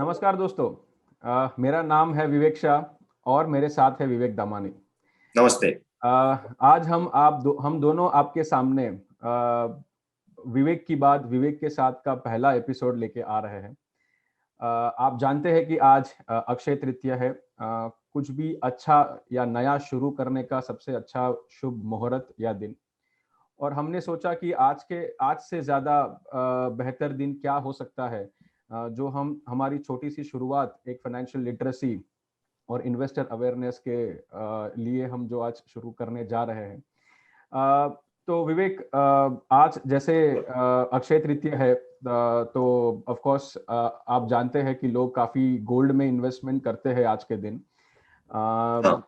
नमस्कार दोस्तों। मेरा नाम है विवेक शाह और मेरे साथ है विवेक दामानी। नमस्ते। आज हम दोनों आपके सामने विवेक की बात विवेक के साथ का पहला एपिसोड लेके आ रहे हैं। आप जानते हैं कि आज अक्षय तृतीया है। कुछ भी अच्छा या नया शुरू करने का सबसे अच्छा शुभ मुहूर्त या दिन। और हमने सोचा कि आज से ज्यादा बेहतर दिन क्या हो सकता है, जो हम हमारी छोटी सी शुरुआत एक फाइनेंशियल लिटरेसी और इन्वेस्टर अवेयरनेस के लिए हम जो आज शुरू करने जा रहे हैं। तो विवेक, आज जैसे अक्षय तृतीया है, तो ऑफ कोर्स आप जानते हैं कि लोग काफी गोल्ड में इन्वेस्टमेंट करते हैं आज के दिन। हाँ।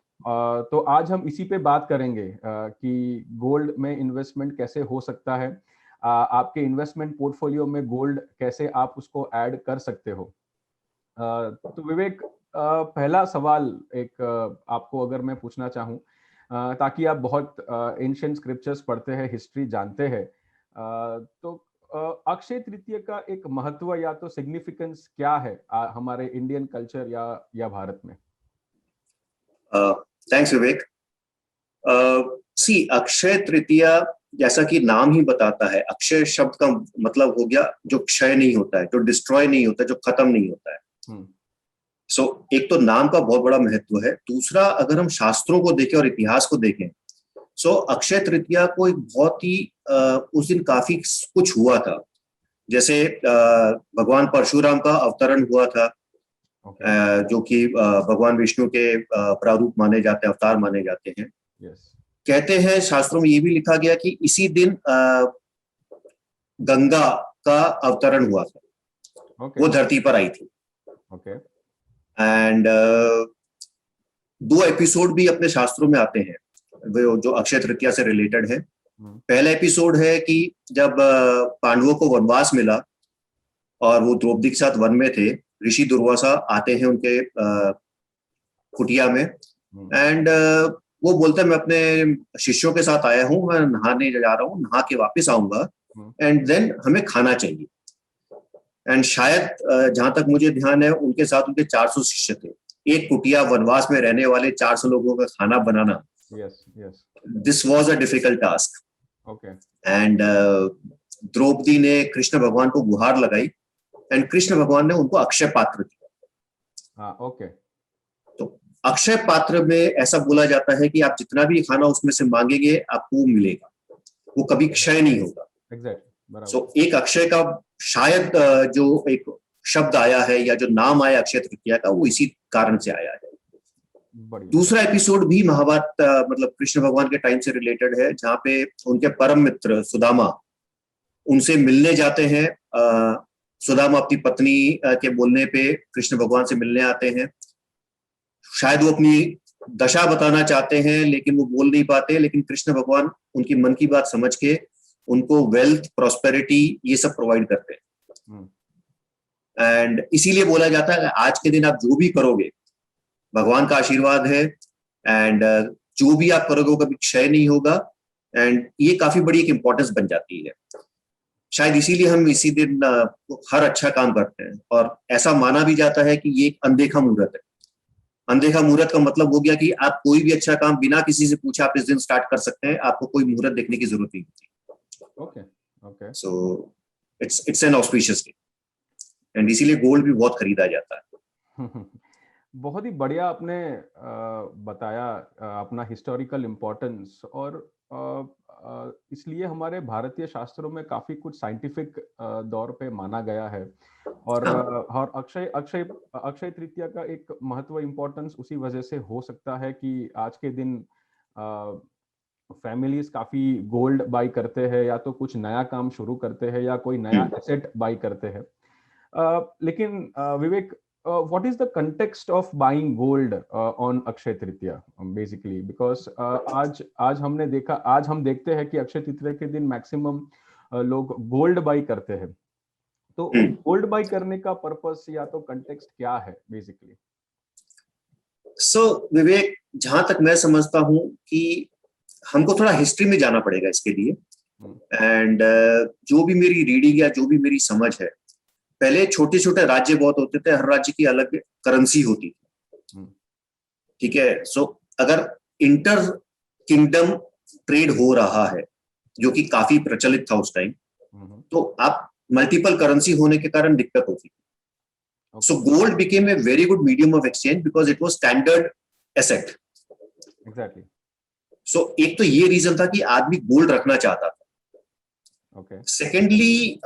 तो आज हम इसी पे बात करेंगे कि गोल्ड में इन्वेस्टमेंट कैसे हो सकता है। आपके इन्वेस्टमेंट पोर्टफोलियो में गोल्ड कैसे आप उसको ऐड कर सकते हो। तो विवेक, पहला सवाल एक आपको अगर मैं पूछना चाहूँ, ताकि आप बहुत एंशिएंट स्क्रिप्चर्स पढ़ते हैं, हिस्ट्री जानते हैं, तो अक्षय तृतीया का एक महत्व या तो सिग्निफिकेंस क्या है हमारे इंडियन कल्चर या भारत में। थैंक्स विवेक। सी अक्षय तृतीया, जैसा कि नाम ही बताता है, अक्षय शब्द का मतलब हो गया जो क्षय नहीं होता है, जो डिस्ट्रॉय नहीं होता है, जो खत्म नहीं होता है। सो एक तो नाम का बहुत बड़ा महत्व है। दूसरा, अगर हम शास्त्रों को देखें और इतिहास को देखें, सो अक्षय तृतीया को एक बहुत ही उस दिन काफी कुछ हुआ था। जैसे भगवान परशुराम का अवतरण हुआ था, जो कि भगवान विष्णु के प्रारूप माने जाते हैं, अवतार माने जाते हैं। कहते हैं शास्त्रों में ये भी लिखा गया कि इसी दिन गंगा का अवतरण हुआ था। वो धरती पर आई थी। एंड 2 एपिसोड भी अपने शास्त्रों में आते हैं वो जो अक्षय तृतीया से रिलेटेड है। पहला एपिसोड है कि जब पांडवों को वनवास मिला और वो द्रौपदी के साथ वन में थे, ऋषि दुर्वासा आते हैं उनके कुटिया में। एंड वो बोलते हैं मैं अपने शिष्यों के साथ आया हूँ, मैं नहाने जा रहा हूँ, नहा के वापस आऊंगा, एंड देन हमें खाना चाहिए। एंड शायद जहां तक मुझे ध्यान है, उनके साथ उनके 400 शिष्य थे। एक कुटिया वनवास में रहने वाले 400 लोगों का खाना बनाना, this was a difficult task. And Draupadi ने कृष्ण भगवान को गुहार लगाई एंड कृष्ण भगवान ने उनको अक्षय पात्र दिया। तो अक्षय पात्र में ऐसा बोला जाता है कि आप जितना भी खाना उसमें से मांगेंगे आपको मिलेगा, वो कभी क्षय नहीं होगा। सो एक अक्षय का शायद जो एक शब्द आया है या जो नाम आया अक्षय तृतीया का, वो इसी कारण से आया है। दूसरा एपिसोड भी महाभारत मतलब कृष्ण भगवान के टाइम से रिलेटेड है, जहाँ पे उनके परम मित्र सुदामा उनसे मिलने जाते हैं। सुदामा अपनी पत्नी के बोलने पे कृष्ण भगवान से मिलने आते हैं। शायद वो अपनी दशा बताना चाहते हैं लेकिन वो बोल नहीं पाते, लेकिन कृष्ण भगवान उनकी मन की बात समझ के उनको वेल्थ, प्रॉस्पेरिटी ये सब प्रोवाइड करते हैं। एंड इसीलिए बोला जाता है आज के दिन आप जो भी करोगे भगवान का आशीर्वाद है, एंड जो भी आप करोगे वो कभी क्षय नहीं होगा। एंड ये काफी बड़ी एक इंपॉर्टेंस बन जाती है। शायद इसीलिए हम इसी दिन हर अच्छा काम करते हैं, और ऐसा माना भी जाता है कि ये एक अनदेखा मुहूर्त है। अनदेखा मुहूर्त का मतलब हो गया कि आप कोई भी अच्छा काम बिना किसी से पूछे आप इस दिन स्टार्ट कर सकते हैं, आपको कोई मुहूर्त देखने की जरूरत नहीं होती। So it's an auspicious day, and इसीलिए गोल्ड भी बहुत खरीदा जाता है। बहुत ही बढ़िया आपने बताया अपना हिस्टोरिकल इम्पोर्टेंस, और इसलिए हमारे भारतीय शास्त्रों में काफी कुछ साइंटिफिक दौर पे माना गया है। और अक्षय तृतीया का एक महत्व इम्पोर्टेंस उसी वजह से हो सकता है कि आज के दिन फैमिलीज काफी गोल्ड बाई करते हैं, या तो कुछ नया काम शुरू करते हैं या कोई नया एसेट बाई करते हैं। लेकिन विवेक, what is the context of buying gold on Akshaya Tritiya basically? Because आज हम देखते हैं कि अक्षय तृतीया के दिन मैक्सिमम लोग गोल्ड बाई करते हैं। तो गोल्ड बाई करने का पर्पस या तो कंटेक्स्ट क्या है बेसिकली? सो विवेक, जहां तक मैं समझता हूं कि हमको थोड़ा हिस्ट्री में जाना पड़ेगा इसके लिए। एंड जो भी मेरी रीडिंग या जो भी मेरी समझ है, पहले छोटे छोटे राज्य बहुत होते थे, हर राज्य की अलग करेंसी होती थी, ठीक है। सो अगर इंटर किंगडम ट्रेड हो रहा है, जो कि काफी प्रचलित था उस टाइम, तो आप मल्टीपल करेंसी होने के कारण दिक्कत होती थी। So gold became a very good medium of exchange because it was standard asset. Exactly. So एक तो ये रीजन था कि आदमी गोल्ड रखना चाहता था। सेकेंडली,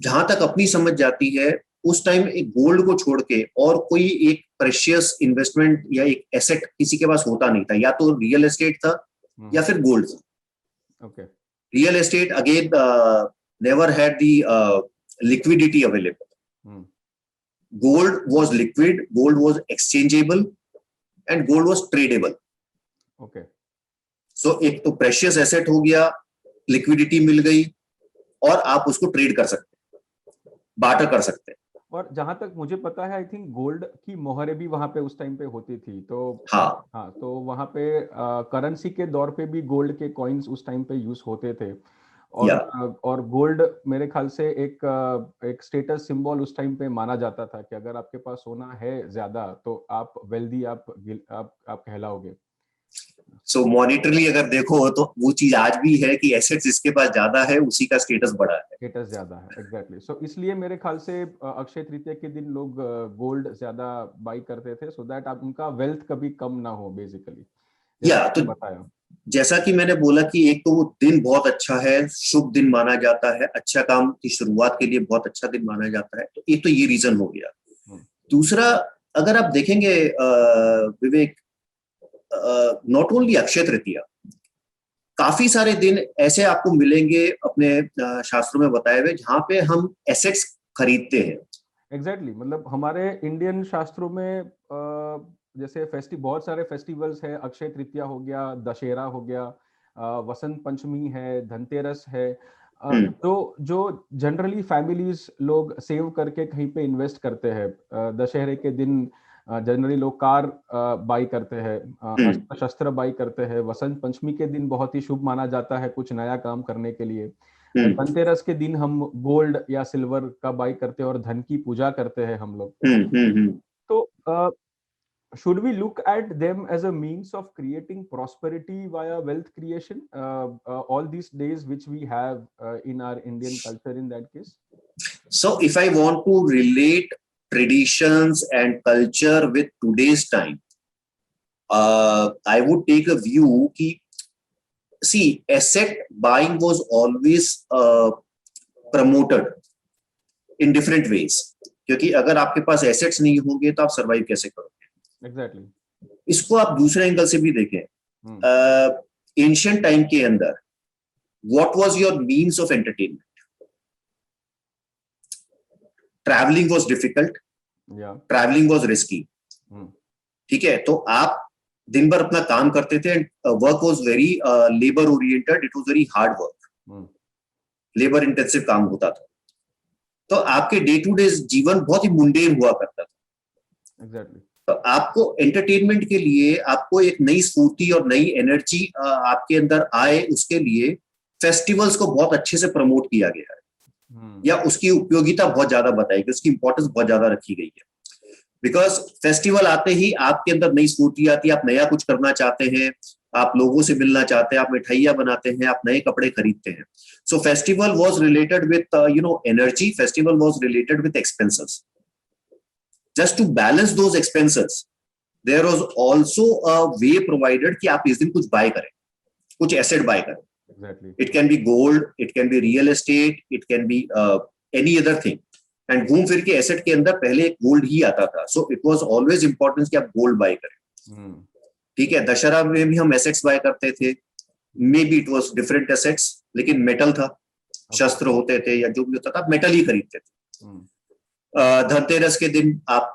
जहां तक अपनी समझ जाती है, उस टाइम एक गोल्ड को छोड़ के और कोई एक प्रेशियस इन्वेस्टमेंट या एक एसेट किसी के पास होता नहीं था। या तो रियल एस्टेट था या फिर गोल्ड था। Real estate again never had the liquidity available. Gold was liquid, gold was exchangeable and gold was tradable. So एक तो प्रेशियस एसेट हो गया, लिक्विडिटी मिल गई, और आप उसको ट्रेड कर सकते हैं, बार्टर कर सकते हैं। और जहां तक मुझे पता है, आई थिंक गोल्ड की मोहरें भी वहां पे उस टाइम पे होती थी, तो हाँ, तो वहां पे करेंसी के दौर पे भी गोल्ड के कॉइन्स उस टाइम पे यूज होते थे। और गोल्ड मेरे ख्याल से एक स्टेटस सिंबल उस टाइम पे माना जाता था कि अगर आपके पास सोना है ज्यादा तो आप वेल्दी, आप कहलाओगे। सो मॉनिटरली अगर देखो तो वो चीज आज भी है कि एसेट्स जिसके पास ज्यादा है उसी का स्टेटस बड़ा है, स्टेटस ज्यादा है। एग्जैक्टली। सो इसलिए मेरे ख्याल से अक्षय तृतीया के दिन लोग गोल्ड ज्यादा बाई करते थे, सो दैट आप उनका वेल्थ कभी कम ना हो बेसिकली। या तो बताया, जैसा कि मैंने बोला कि एक तो वो दिन बहुत अच्छा है, शुभ दिन माना जाता है, अच्छा काम की शुरुआत के लिए बहुत अच्छा दिन माना जाता है, तो एक तो ये रीजन हो गया। दूसरा, अगर आप देखेंगे विवेक, नॉट ओनली अक्षय तृतीया, काफी सारे दिन ऐसे आपको मिलेंगे अपने शास्त्रों में बताए हुए जहां पे हम एसेट्स खरीदते हैं। एग्जैक्टली। मतलब हमारे इंडियन शास्त्रों में जैसे बहुत सारे फेस्टिवल्स है, अक्षय तृतीया हो गया, दशहरा हो गया, वसंत पंचमी है, धनतेरस है, तो जो जनरली फैमिलीज लोग सेव करके कहीं पे इन्वेस्ट करते हैं। दशहरे के दिन जनरली लोग कार बाई करते हैं, अस्त्र शस्त्र बाई करते हैं। वसंत पंचमी के दिन बहुत ही शुभ माना जाता है कुछ नया काम करने के लिए। धनतेरस के दिन हम गोल्ड या सिल्वर का बाई करते हैं और धन की पूजा करते हैं हम लोग। तो should we look at them as a means of creating prosperity via wealth creation, all these days which we have in our Indian culture in that case? So if I want to relate traditions and culture with today's time, I would take a view ki, see, asset buying was always promoted in different ways, क्योंकि अगर आपके पास assets नहीं होंगे तो आप survive कैसे करोगे। Exactly. इसको आप दूसरे एंगल से भी देखें। एंशिएंट टाइम के अंदर what was your means of entertainment? Travelling was difficult, travelling was risky, ठीक है। तो आप दिन भर अपना काम करते थे, work was very labour oriented, it was very hard work, labour intensive काम होता था, तो आपके डे टू डे जीवन बहुत ही मुंडेन हुआ करता था। एग्जैक्टली। तो आपको एंटरटेनमेंट के लिए, आपको एक नई स्फूर्ति और नई एनर्जी आपके अंदर आए, उसके लिए फेस्टिवल्स को बहुत अच्छे से प्रमोट किया गया है, या उसकी उपयोगिता बहुत ज्यादा बताई गई, उसकी इंपॉर्टेंस बहुत ज्यादा रखी गई है। बिकॉज फेस्टिवल आते ही आपके अंदर नई स्फूर्ति आती है, आप नया कुछ करना चाहते हैं, आप लोगों से मिलना चाहते हैं, आप मिठाइयां बनाते हैं, आप नए कपड़े खरीदते हैं। So festival was related with energy, festival was related with expenses. Just to balance those expenses, there was also a way provided कि आप इस दिन कुछ buy करें, कुछ asset buy करें। Exactly. It can be gold, it can be real estate, it can be any other thing. And घूम फिर के asset के अंदर पहले एक gold ही आता था, so it was always important कि आप gold buy करें। ठीक है, दशहरा में भी हम assets buy करते थे, maybe it was different assets, लेकिन metal था, शस्त्र होते थे या जो भी होता था, आप metal ही खरीदते थे। धनतेरस के दिन आप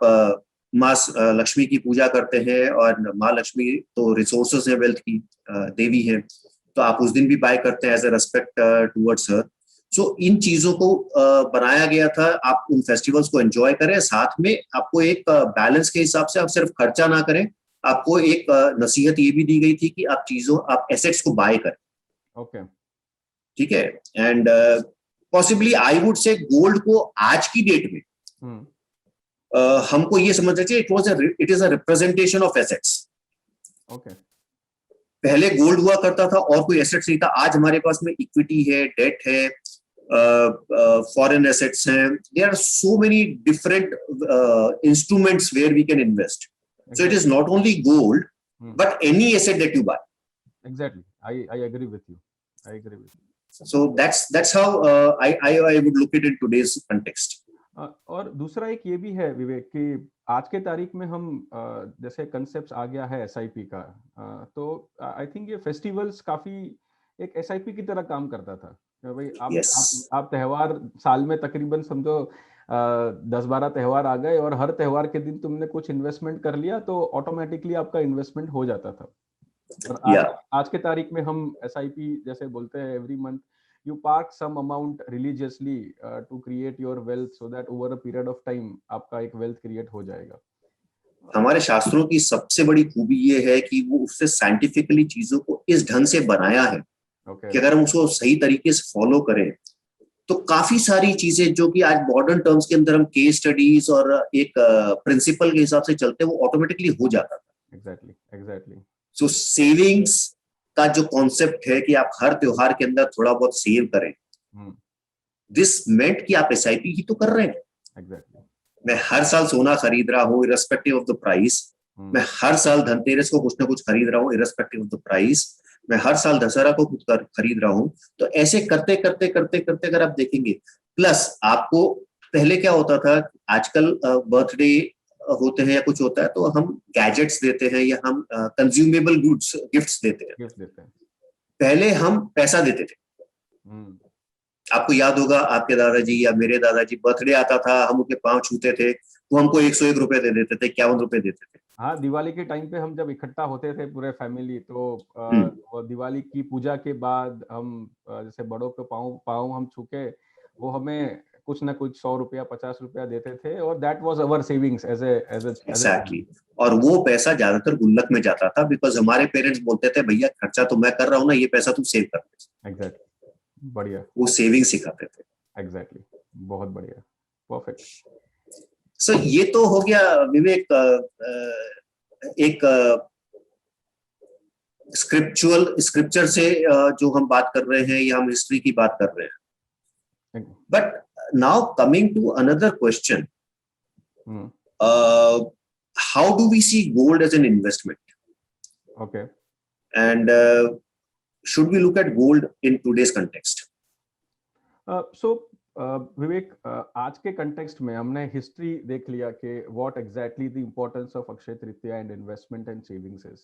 माँ लक्ष्मी की पूजा करते हैं, और माँ लक्ष्मी तो रिसोर्सेज है, वेल्थ की देवी है, तो आप उस दिन भी बाय करते हैं as a respect towards her. So इन चीजों को बनाया गया था, आप उन फेस्टिवल्स को एंजॉय करें, साथ में आपको एक बैलेंस के हिसाब से आप सिर्फ खर्चा ना करें, आपको एक नसीहत ये भी दी गई थी कि आप एसेट्स को बाय करें। ओके। ठीक है। And possibly I would say gold को आज की डेट में हमको ये समझना चाहिए it is a representation of assets. Okay, पहले गोल्ड हुआ करता था और कोई एसेट्स नहीं था, आज हमारे पास में इक्विटी है, डेट है, फॉरेन एसेट्स हैं, there are so many different instruments where we can invest. So it is not only gold but any asset that you buy. Exactly, I agree with you, I agree with you. So that's how I would look at it in today's context. और दूसरा एक ये भी है विवेक कि आज के तारीख में हम जैसे कंसेप्ट आ गया है एसआईपी का, तो आई थिंक ये फेस्टिवल्स काफी एक एसआईपी की तरह काम करता था। भाई आप त्योहार साल में तकरीबन समझो 10-12 त्योहार आ गए और हर त्योहार के दिन तुमने कुछ इन्वेस्टमेंट कर लिया तो ऑटोमेटिकली आपका इन्वेस्टमेंट हो जाता था। और आज के तारीख में हम एसआईपी जैसे बोलते हैं, every month you park some amount religiously to create your wealth so that over a period of time आपका एक wealth create हो जाएगा। हमारे शास्त्रों की सबसे बड़ी खूबी ये है कि वो उससे साइंटिफिकली चीजों को इस ढंग से बनाया है कि अगर हम उसको सही तरीके से फॉलो करें तो काफी सारी चीजें जो कि आज मॉडर्न टर्म्स के अंदर हम केस स्टडीज और एक प्रिंसिपल के हिसाब से चलते हैं वो ऑटोमेटिकली हो जाता था। एग्जैक्टली। सो सेविंग्स का जो कॉन्सेप्ट है कि आप हर त्योहार के अंदर थोड़ा बहुत सेव करें, दिस मेंट कि आप एसआईपी ही तो कर रहे हैं। मैं हर साल सोना खरीद रहा हूँ इररिस्पेक्टिव ऑफ द प्राइस, मैं हर साल धनतेरस को कुछ ना कुछ खरीद रहा हूँ इररिस्पेक्टिव ऑफ द प्राइस, मैं हर साल दशहरा को कुछ खरीद रहा हूँ। तो ऐसे करते करते करते करते अगर आप देखेंगे, प्लस आपको पहले क्या होता था, आजकल बर्थडे होते हैं या कुछ होता है तो हम गैजेट्स देते हैं या हम कंज्यूमेबल गुड्स गिफ्ट्स देते हैं। पहले हम पैसा देते थे। आपको याद होगा आपके दादाजी या मेरे दादाजी बर्थडे आता था, हम उनके पांव छूते थे, वो हमको 101 रुपए दे देते थे, 51 रुपए देते थे। हाँ, दिवाली के टाइम पे हम जब इकट्ठा होते थे पूरे फैमिली, तो दिवाली की पूजा के बाद हम जैसे बड़ों के पाँव हम छू के वो हमें कुछ ना कुछ 100 रुपया 50 रुपया देते थे और that was our savings as a exactly. और वो पैसा ज्यादातर गुल्लक में जाता था बिकॉज हमारे पेरेंट्स बोलते थे भैया खर्चा तो मैं कर रहा हूँ ना, ये पैसा तू सेव कर। एग्जैक्टली, बढ़िया, वो सेविंग सिखाते थे। एग्जैक्टली, बहुत बढ़िया, परफेक्ट। सो ये तो हो गया विवेक एक स्क्रिप्चर से जो हम बात कर रहे हैं या हम हिस्ट्री की बात कर रहे हैं। But now coming to another question, how do we see gold as an investment? Okay, and should we look at gold in today's context? Vivek, आज के कंटेक्स्ट में हमने हिस्ट्री देख लिया कि what exactly the importance of Akshaya Tritiya and investment and savings is.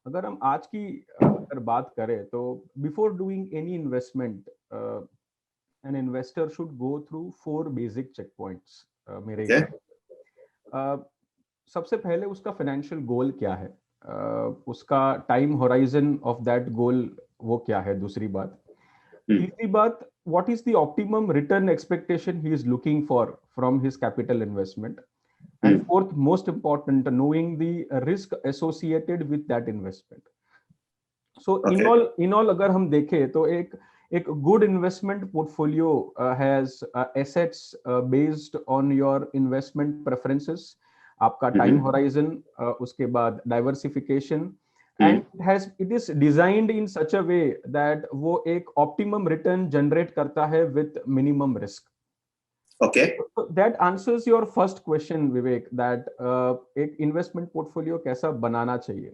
अगर हम आज की अगर बात करें तो before doing any investment an investor should go through 4 basic check points मेरे हिसाब। सबसे पहले उसका फाइनेंशियल गोल क्या है, उसका time horizon of that goal वो क्या है, दूसरी बात। तीसरी बात, what is the optimum return expectation he is looking for from his capital investment, and fourth most important, knowing the risk associated with that investment. So in all अगर हम देखें तो एक good investment portfolio has assets based on your investment preferences, आपका time horizon, उसके बाद diversification, and it is designed in such a way that वो एक optimum return generate करता है with minimum risk. Okay. So that answers your first question, Vivek, that एक investment portfolio कैसा बनाना चाहिए.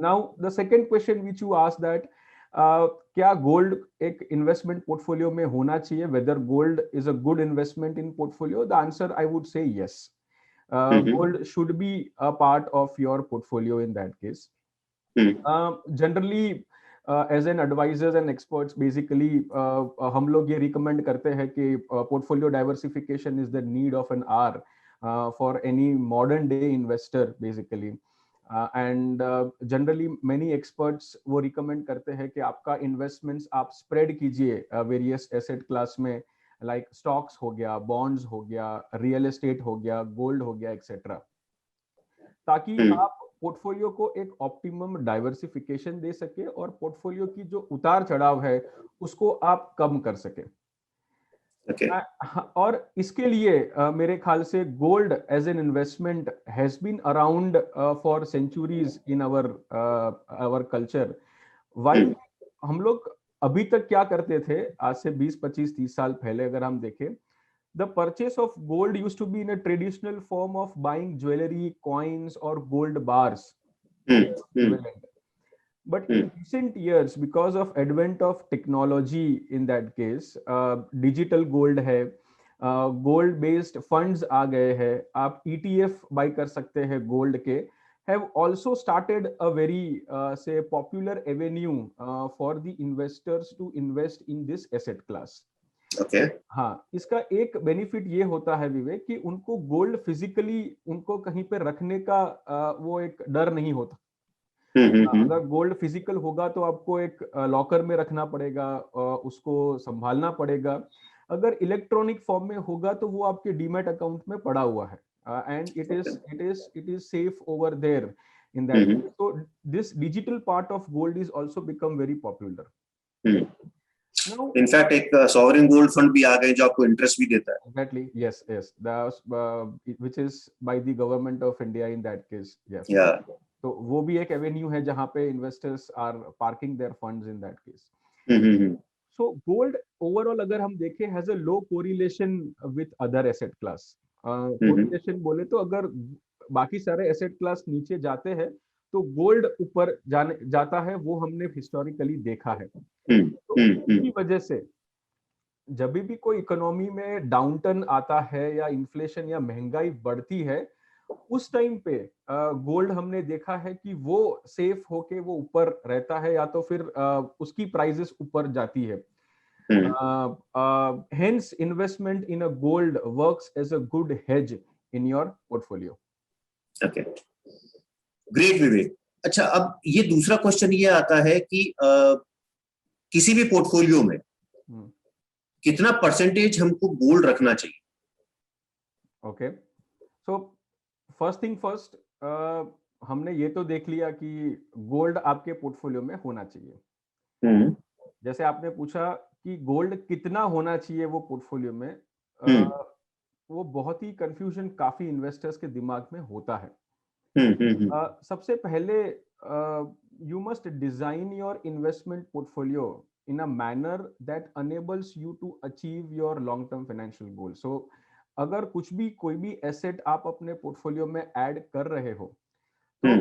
Now the second question which you asked, that क्या gold एक investment portfolio में होना चाहिए, whether gold is a good investment in portfolio? The answer I would say yes. Gold should be a part of your portfolio in that case. Generally, as an advisors and experts, basically हम लोग ये recommend करते हैं कि portfolio diversification is the need of an hour for any modern day investor basically. And generally many experts वो recommend करते हैं कि आपका investments आप spread कीजिए various asset class में, like stocks हो गया, bonds हो गया, real estate हो गया, gold हो गया, etc. ताकि आप पोर्टफोलियो को एक ऑप्टिमम डाइवर्सिफिकेशन दे सके और पोर्टफोलियो की जो उतार चढ़ाव है उसको आप कम कर सके। Okay. और इसके लिए मेरे ख्याल से gold as an investment has been around for centuries in our culture. While हम लोग अभी तक क्या करते थे, आज से 20, 25, 30 साल पहले अगर हम देखें, the purchase of gold used to be in a traditional form of buying jewelry, coins or gold bars equivalent. But in recent years, because of advent of technology in that case, digital gold है, gold based funds आ गए हैं, आप ETF buy कर सकते हैं gold के, have also started a very say popular avenue for the investors to invest in this asset class. Okay. हाँ, इसका एक बेनिफिट ये होता है विवेक कि उनको गोल्ड फिजिकली उनको कहीं पे रखने का वो एक डर नहीं होता। अगर गोल्ड फिजिकल होगा तो आपको एक लॉकर में रखना पड़ेगा, उसको संभालना पड़ेगा। अगर इलेक्ट्रॉनिक फॉर्म में होगा तो वो आपके डीमैट अकाउंट में पड़ा हुआ है, and it is safe over there in that. So this digital part of gold is also become very popular. In fact एक सॉवरेन गोल्ड फंड भी आ गए जो आपको इंटरेस्ट भी देता है। Exactly, yes, which is by the government of India in that case, yes. Yeah. तो वो भी एक एवेन्यू है जहाँ पे investors are parking their funds in that case. So gold overall अगर हम देखें has a low correlation with other asset class. Correlation बोले तो अगर बाकी सारे एसेट क्लास नीचे जाते हैं तो गोल्ड ऊपर जाता है, वो हमने हिस्टोरिकली देखा है। तो इसी वजह से जब भी कोई इकोनॉमी में डाउनटर्न आता है या इन्फ्लेशन या महंगाई बढ़ती है, उस टाइम पे गोल्ड हमने देखा है कि वो सेफ होके वो ऊपर रहता है या तो फिर उसकी प्राइसेस ऊपर जाती है। Hence investment in a gold works as a good hedge in your portfolio. Okay, great Vivek. अच्छा, अब ये दूसरा क्वेश्चन ये आता है कि किसी भी पोर्टफोलियो में कितना परसेंटेज हमको गोल्ड रखना चाहिए? Okay, so first thing first, हमने ये तो देख लिया कि गोल्ड आपके पोर्टफोलियो में होना चाहिए। जैसे आपने पूछा कि गोल्ड कितना होना चाहिए वो पोर्टफोलियो में, वो बहुत ही कंफ्यूजन काफी इन्वेस्टर्स के दिमाग में होता है। सबसे पहले you must design your investment portfolio in a manner that enables you to achieve your long term financial goal. So अगर कुछ भी कोई भी एसेट आप अपने पोर्टफोलियो में ऐड कर रहे हो तो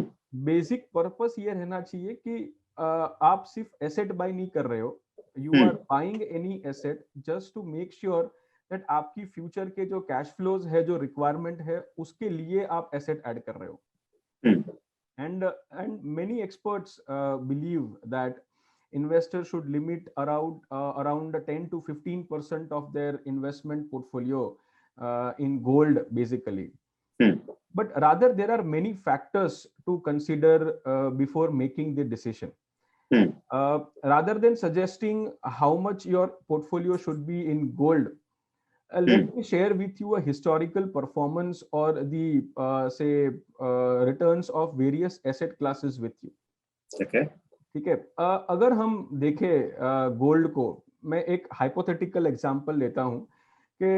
बेसिक पर्पस ये रहना चाहिए कि आप सिर्फ एसेट बाय नहीं कर रहे हो, you are buying any asset just to make sure that आपकी फ्यूचर के जो कैश फ्लोज है, जो रिक्वायरमेंट है, उसके लिए आप एसेट ऐड कर रहे हो। And many experts believe that investors should limit around 10 to 15% of their investment portfolio in gold basically. But rather there are many factors to consider before making the decision. Rather than suggesting how much your portfolio should be in gold, let me share with you a historical performance or the say returns of various asset classes with you. Okay. ठीक है, अगर हम देखें gold को, मैं एक hypothetical example लेता हूं कि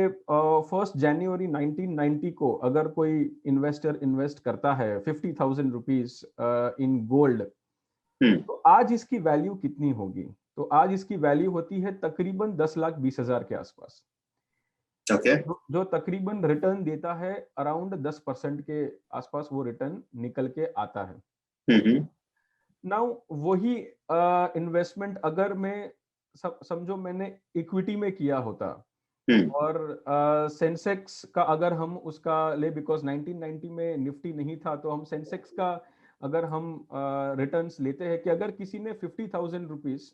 1 जनवरी 1990 को अगर कोई इन्वेस्टर इन्वेस्ट करता है 50,000 रुपीज इन गोल्ड, तो आज इसकी वैल्यू कितनी होगी? तो आज इसकी वैल्यू होती है तकरीबन 10,20,000 के आसपास। okay. जो तकरीबन रिटर्न देता है अराउंड 10% के आसपास वो रिटर्न निकल के आता है। नाउ वही इन्वेस्टमेंट अगर मैं समझो मैंने इक्विटी में किया होता और सेंसेक्स का अगर हम उसका ले, बिकॉज 1990 में निफ्टी नहीं था, तो हम सेंसेक्स का अगर हम रिटर्न्स लेते हैं कि अगर किसी ने 50,000 रुपीज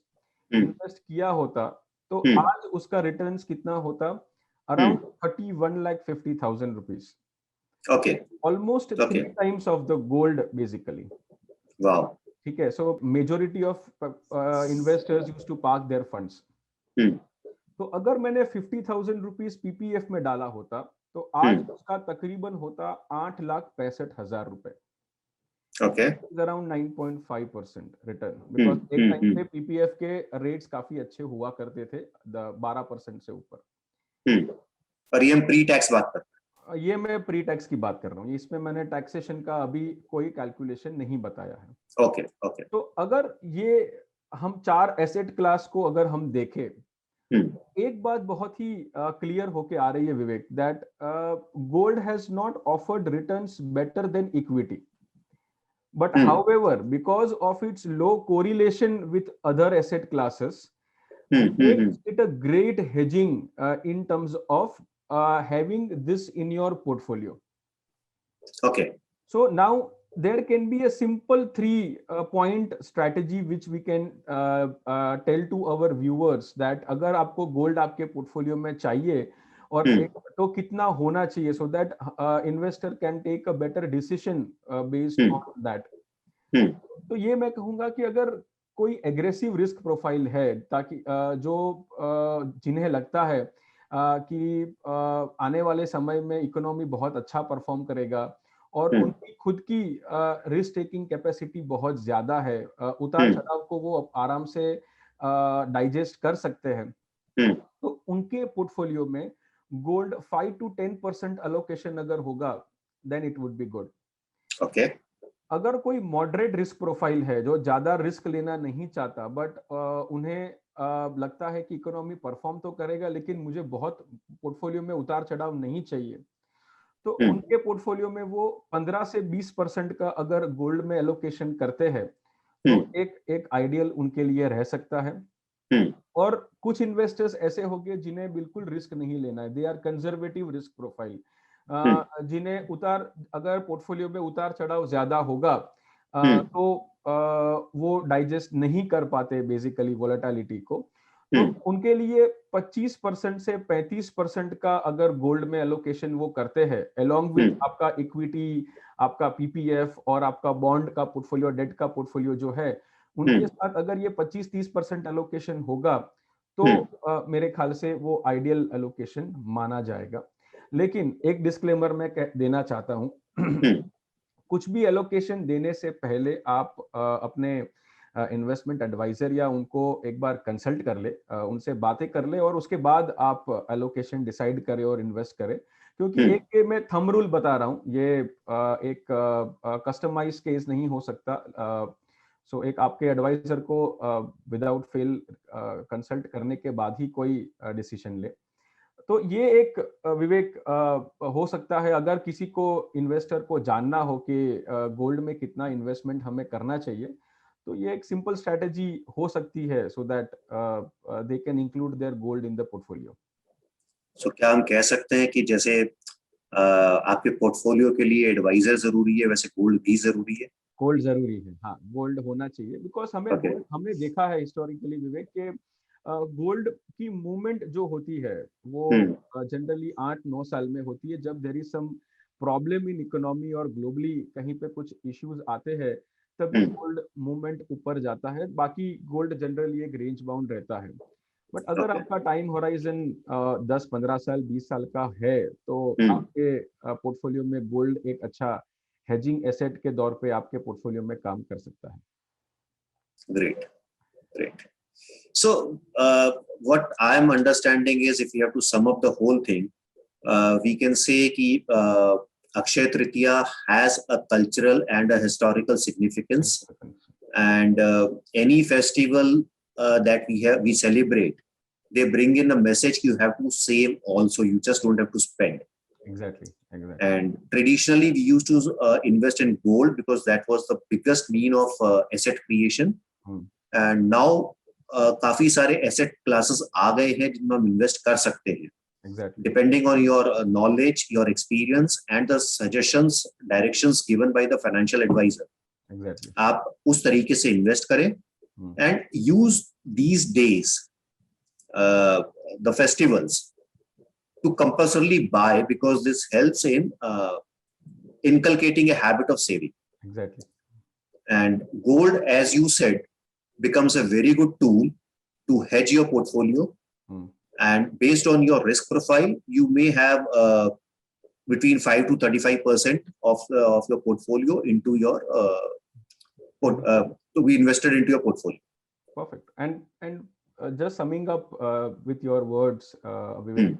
इन्वेस्ट किया होता तो आज उसका रिटर्न्स कितना होता? Around 31,50,000 rupees. Okay, almost 3 times of the gold basically. Wow. ठीक है, so majority of investors used to park their funds. तो अगर मैंने 50,000 रुपीज पीपीएफ में डाला होता तो आज उसका तकरीबन होता 8,65,000 रुपए। ओके, अराउंड 9.5% रिटर्न, बिकॉज एक टाइम पे पीपीएफ के रेट्स काफी अच्छे हुआ करते थे, 12% से ऊपर। और ये हम प्री टैक्स बात कर रहे हैं। ये मैं प्री टैक्स की बात कर रहा हूँ, इसमें मैंने टैक्सेशन का अभी कोई कैलकुलेशन नहीं बताया है। Okay okay. तो अगर ये हम 4 एसेट क्लास को अगर हम देखें, एक बात बहुत ही क्लियर होके आ रही है Vivek, that gold has not offered returns better than equity, but however because of its low correlation with other asset classes makes it a great hedging in terms of having this in your portfolio. Okay. So now there can be a simple 3 point strategy which we can tell to our viewers that अगर आपको gold आपके portfolio में चाहिए और तो कितना होना चाहिए, so that investor can take a better decision based on that. तो ये मैं कहूंगा कि अगर कोई एग्रेसिव रिस्क प्रोफाइल है, ताकि जो जिन्हें लगता है कि आने वाले समय में इकोनॉमी बहुत अच्छा परफॉर्म करेगा और उनकी खुद की रिस्क टेकिंग कैपेसिटी बहुत ज्यादा है, उतार चढ़ाव को वो आराम से डाइजेस्ट कर सकते हैं, तो उनके पोर्टफोलियो में गोल्ड 5 to 10% अलोकेशन अगर होगा then it would be good. Okay. अगर कोई मॉडरेट रिस्क प्रोफाइल है जो ज्यादा रिस्क लेना नहीं चाहता, बट उन्हें लगता है कि इकोनॉमी परफॉर्म तो करेगा लेकिन मुझे बहुत पोर्टफोलियो में उतार चढ़ाव नहीं चाहिए, तो उनके पोर्टफोलियो में वो 15 से 20% का अगर गोल्ड में एलोकेशन करते हैं तो एक आइडियल उनके लिए रह सकता है। और कुछ इन्वेस्टर्स ऐसे होंगे जिन्हें बिल्कुल रिस्क नहीं लेना है, they are conservative risk profile, जिन्हें अगर पोर्टफोलियो में उतार चढ़ाव ज्यादा होगा तो वो डाइजेस्ट नहीं कर पाते बेसिकली वोलेटिलिटी को, तो उनके लिए 25% से 35% का अगर गोल्ड में एलोकेशन वो करते हैं अलोंग विद आपका इक्विटी, आपका पीपीएफ और आपका बॉन्ड का पोर्टफोलियो, डेट का पोर्टफोलियो जो है, उनके साथ अगर ये 25-30% एलोकेशन होगा तो मेरे ख्याल से वो आइडियल एलोकेशन माना जाएगा। लेकिन एक डिस्क्लेमर मैं देना चाहता हूं, कुछ भी एलोकेशन देने से पहले आप अपने इन्वेस्टमेंट एडवाइजर या उनको एक बार कंसल्ट कर ले, उनसे बातें कर ले और उसके बाद आप एलोकेशन डिसाइड करें और इन्वेस्ट करें, क्योंकि एक मैं थंब रूल बता रहा हूँ, ये एक कस्टमाइज केस नहीं हो सकता, सो एक आपके एडवाइजर को विदाउट फेल कंसल्ट करने के बाद ही कोई डिसीजन ले। तो ये एक विवेक हो सकता है, अगर किसी को इन्वेस्टर को जानना हो कि गोल्ड में कितना इन्वेस्टमेंट हमें करना चाहिए, तो ये एक सिंपल स्ट्रेटेजी हो सकती है, so that they can include their gold in the portfolio. So क्या हम कह सकते हैं कि जैसे आपके पोर्टफोलियो के लिए एडवाइजर जरूरी है, वैसे गोल्ड भी जरूरी है? गोल्ड जरूरी है, हाँ, गोल्ड होना चाहिए, बिकॉज हमने देखा है हिस्टोरिकली विवेक के गोल्ड की मूवमेंट जो होती है वो जनरली 8-9 साल में होती है, जब there is some problem in economy और ग्लोबली कहीं पे कुछ इश्यूज आते हैं, तभी गोल्ड मूवमेंट ऊपर जाता है, बाकी गोल्ड जनरली एक रेंज बाउंड रहता है। बट अगर आपका टाइम होराइजन 10-15 साल 20 साल का है, तो आपके पोर्टफोलियो में गोल्ड एक अच्छा हेजिंग एसेट के दौर पे आपके पोर्टफोलियो में काम कर सकता है। Great great. So what I am understanding is, if you have to sum up the whole thing, we can say कि Akshaya Tritiya has a cultural and a historical significance, and any festival that we celebrate, they bring in a message you have to save also, you just don't have to spend. Exactly. And traditionally we used to invest in gold because that was the biggest mean of asset creation, and now काफी सारे asset classes आ गए हैं जिनमें हम invest कर सकते हैं, depending on your knowledge, your experience and the suggestions, directions given by the financial advisor. आप उस तरीके से इन्वेस्ट करें and use these days the festivals to compulsorily buy, because this helps in inculcating a habit of saving. Exactly. And gold, as you said, becomes a very good tool to hedge your portfolio. And based on your risk profile, you may have between 5 to 35% of your portfolio into your to be invested into your portfolio. Perfect. And just summing up with your words, Vivek,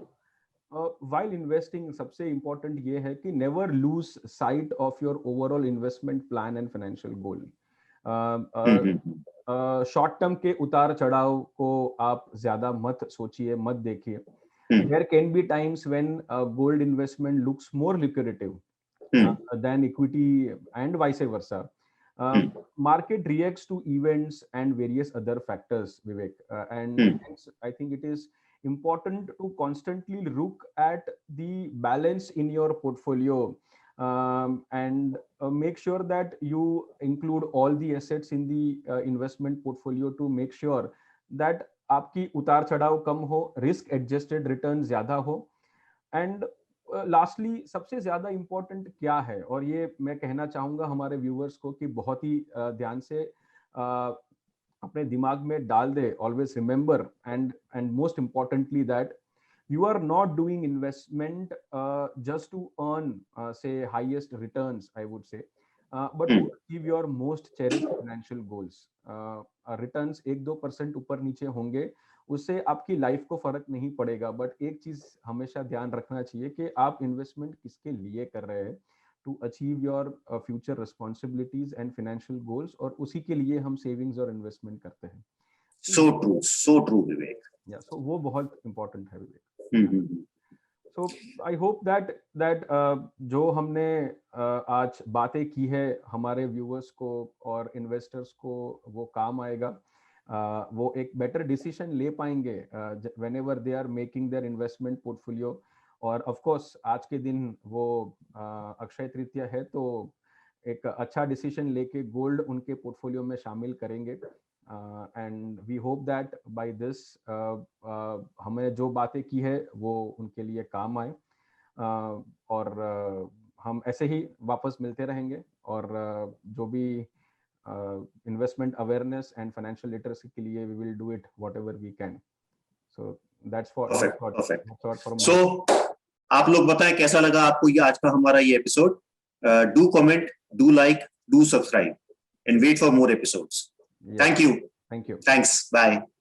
while investing सबसे important ये है कि never lose sight of your overall investment plan and financial goal. Short term के उतार चढ़ाव को आप ज्यादा मत सोचिए, मत देखिए. There can be times when gold investment looks more lucrative than equity and vice versa. Market reacts to events and various other factors, Vivek, and hence I think it is important to constantly look at the balance in your portfolio, and make sure that you include all the assets in the investment portfolio to make sure that आपकी उतार चढ़ाव कम हो, risk adjusted return ज्यादा हो. And lastly सबसे ज्यादा important क्या है, और ये मैं कहना चाहूंगा हमारे व्यूअर्स को कि बहुत ही ध्यान से अपने दिमाग में डाल दे. Always remember and most importantly that you are not doing investment just to earn say highest returns, I would say, but to achieve your most cherished financial goals. Returns 1-2% ऊपर नीचे होंगे, उससे आपकी लाइफ को फर्क नहीं पड़ेगा, बट एक चीज हमेशा ध्यान रखना चाहिए कि आप इन्वेस्टमेंट किसके लिए कर रहे हैं, to achieve your future responsibilities and financial goals, और उसी के लिए हम सेविंग्स और इन्वेस्टमेंट करते हैं. So true विवेक. So वो बहुत इंपॉर्टेंट है विवेक. So I hope that जो हमने आज बातें की है हमारे व्यूअर्स को और इन्वेस्टर्स को वो काम आएगा. वो एक बेटर डिसीजन ले पाएंगे whenever they are making their investment portfolio. और ऑफ कोर्स आज के दिन वो अक्षय तृतीया है, तो एक अच्छा डिसीजन लेके गोल्ड उनके पोर्टफोलियो में शामिल करेंगे. And we hope that by this हमें जो बातें की है वो उनके लिए काम आए, और हम ऐसे ही वापस मिलते रहेंगे, और जो भी investment awareness and financial literacy के लिए we will do it whatever we can. So that's for so आप लोग बताएं कैसा लगा आपको ये आज का हमारा ये episode. Do comment, do like, do subscribe, and wait for more episodes. Yeah. Thank you. Thank you. Thanks. Bye.